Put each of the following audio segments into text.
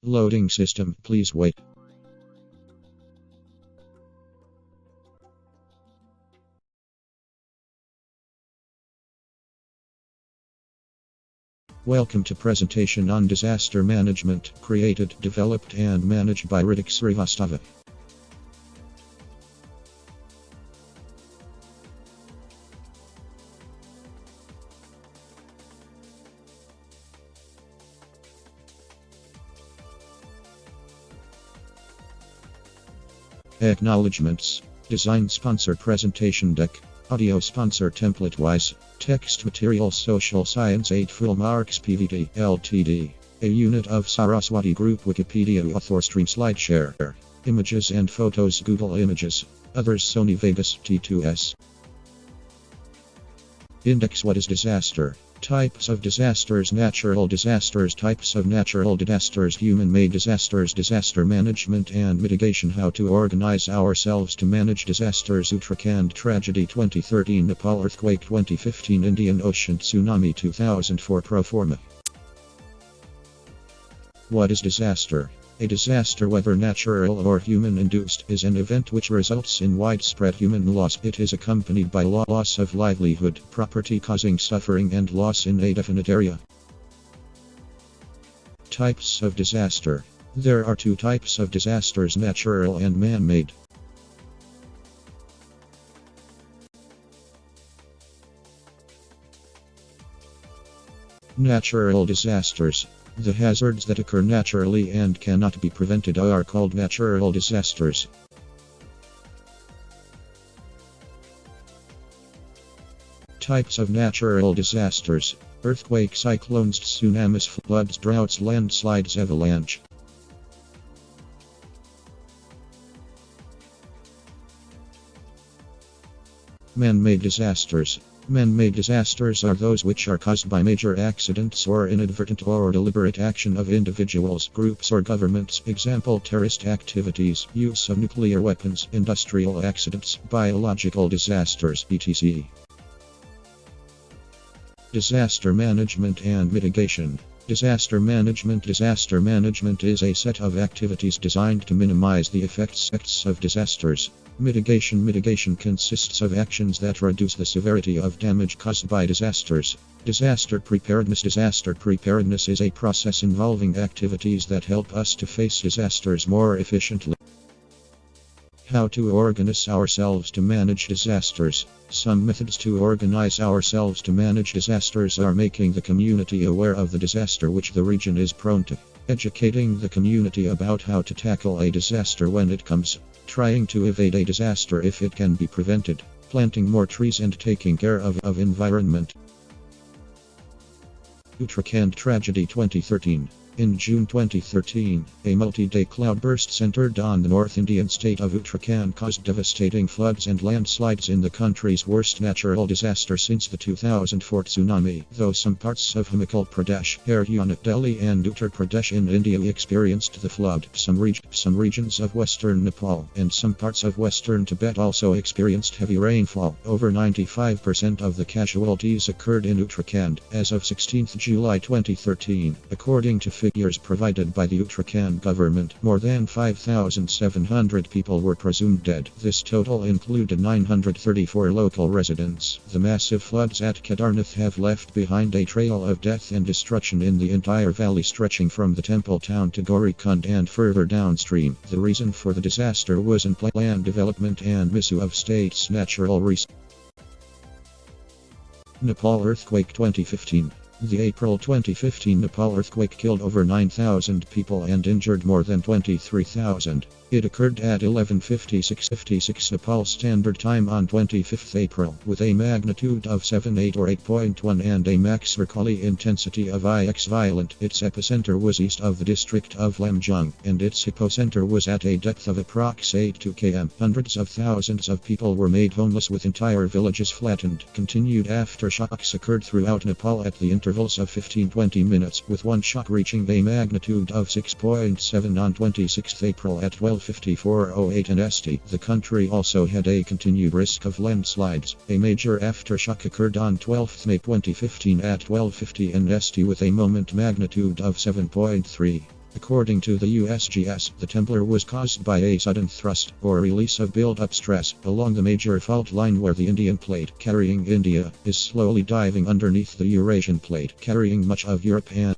Loading system, please wait. Welcome to presentation on disaster management, created, developed and managed by Ritik Srivastava. Acknowledgements. Design sponsor presentation deck. Audio sponsor template wise. Text material Social Science 8 Full Marks PVT Ltd. A unit of Saraswati Group Wikipedia author stream SlideShare. Images and photos Google Images. Others Sony Vegas T2S. Index. What is disaster? Types of disasters. Natural disasters. Types of natural disasters. Human-made disasters. Disaster management and mitigation. How to organize ourselves to manage disasters. Uttarakhand tragedy 2013. Nepal earthquake 2015. Indian Ocean tsunami 2004. Proforma. What is disaster? A disaster, whether natural or human-induced, is an event which results in widespread human loss. It is accompanied by loss of livelihood, property, causing suffering and loss in a definite area. Types of disaster. There are two types of disasters: natural and man-made. Natural disasters. The hazards that occur naturally and cannot be prevented are called natural disasters. Types of natural disasters: earthquake, cyclones, tsunamis, floods, droughts, landslides, avalanche. Man-made disasters. Man-made disasters are those which are caused by major accidents or inadvertent or deliberate action of individuals, groups or governments. Example: terrorist activities, use of nuclear weapons, industrial accidents, biological disasters, etc. Disaster management and mitigation. Disaster management. Disaster management is a set of activities designed to minimize the effects of disasters. Mitigation consists of actions that reduce the severity of damage caused by disasters. Disaster preparedness. Disaster preparedness is a process involving activities that help us to face disasters more efficiently. How to organize ourselves to manage disasters. Some methods to organize ourselves to manage disasters are making the community aware of the disaster which the region is prone to, educating the community about how to tackle a disaster when it comes, trying to evade a disaster if it can be prevented, planting more trees and taking care of environment. Uttarakhand tragedy 2013. In June 2013, a multi-day cloudburst centered on the North Indian state of Uttarakhand caused devastating floods and landslides in the country's worst natural disaster since the 2004 tsunami. Though some parts of Himachal Pradesh, Haryana, Delhi and Uttar Pradesh in India experienced the flood, some regions of western Nepal and some parts of western Tibet also experienced heavy rainfall. Over 95% of the casualties occurred in Uttarakhand as of 16 July 2013, according to figures provided by the Uttarakhand government. More than 5,700 people were presumed dead. This total included 934 local residents. The massive floods at Kedarnath have left behind a trail of death and destruction in the entire valley stretching from the temple town to Gaurikund and further downstream. The reason for the disaster was unplanned development and misuse of state's natural resources. Nepal earthquake 2015. The April 2015 Nepal earthquake killed over 9,000 people and injured more than 23,000. It occurred at 11:56 Nepal Standard Time on 25 April, with a magnitude of 7.8 or 8.1 and a max Mercalli intensity of IX violent. Its epicenter was east of the district of Lamjung, and its hypocenter was at a depth of approximately 2 km. Hundreds of thousands of people were made homeless with entire villages flattened. Continued aftershocks occurred throughout Nepal at the intervals of 15-20 minutes, with one shock reaching a magnitude of 6.7 on 26 April at 12:54:08 NST. The country also had a continued risk of landslides. A major aftershock occurred on 12 May 2015 at 12:50 NST with a moment magnitude of 7.3. According to the USGS, the temblor was caused by a sudden thrust, or release of build-up stress, along the major fault line where the Indian plate, carrying India, is slowly diving underneath the Eurasian plate, carrying much of Europe and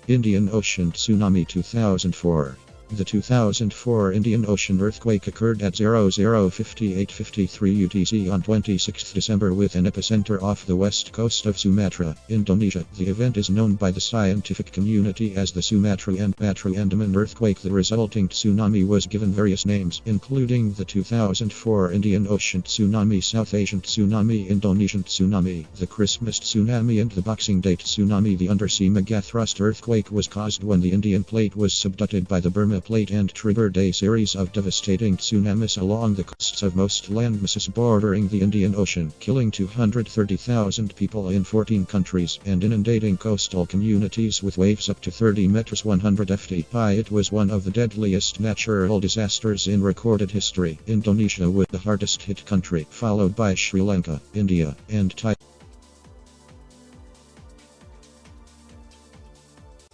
Indian Ocean tsunami 2004. The 2004 Indian Ocean earthquake occurred at 00:58:53 UTC on 26 December with an epicenter off the west coast of Sumatra, Indonesia. The event is known by the scientific community as the Sumatra and Batru Andaman earthquake. The resulting tsunami was given various names, including the 2004 Indian Ocean tsunami, South Asian tsunami, Indonesian tsunami, the Christmas tsunami, and the Boxing Day tsunami. The undersea megathrust earthquake was caused when the Indian plate was subducted by the Burma plate and triggered a series of devastating tsunamis along the coasts of most landmasses bordering the Indian Ocean, killing 230,000 people in 14 countries and inundating coastal communities with waves up to 30 meters 100 ft high. It was one of the deadliest natural disasters in recorded history. Indonesia was the hardest hit country, followed by Sri Lanka, India, and Thailand.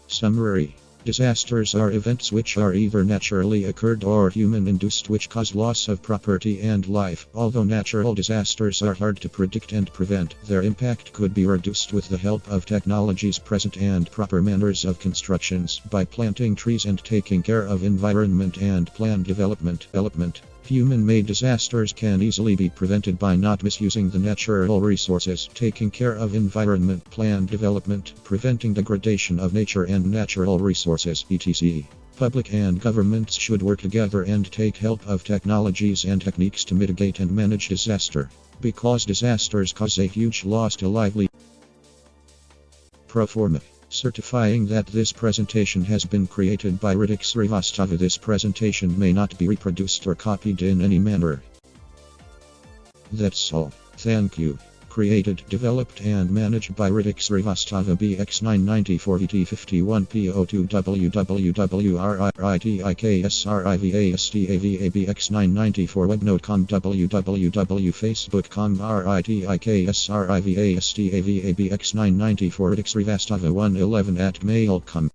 Summary. Disasters are events which are either naturally occurred or human-induced, which cause loss of property and life. Although natural disasters are hard to predict and prevent, their impact could be reduced with the help of technologies present and proper manners of constructions, by planting trees and taking care of environment and planned development. Human-made disasters can easily be prevented by not misusing the natural resources, taking care of environment, planned development, preventing degradation of nature and natural resources, etc. Public and governments should work together and take help of technologies and techniques to mitigate and manage disaster, because disasters cause a huge loss to livelihood. Proforma. Certifying that this presentation has been created by Ritik Srivastava. This presentation may not be reproduced or copied in any manner. That's all. Thank you. Created, developed and managed by Ritik Srivastava, BX994 VT51 PO2 www.ritikSrivastava BX994 webnode.com www.facebook.com ritikSrivastava BX994 Ritik Srivastava 111 @mail.com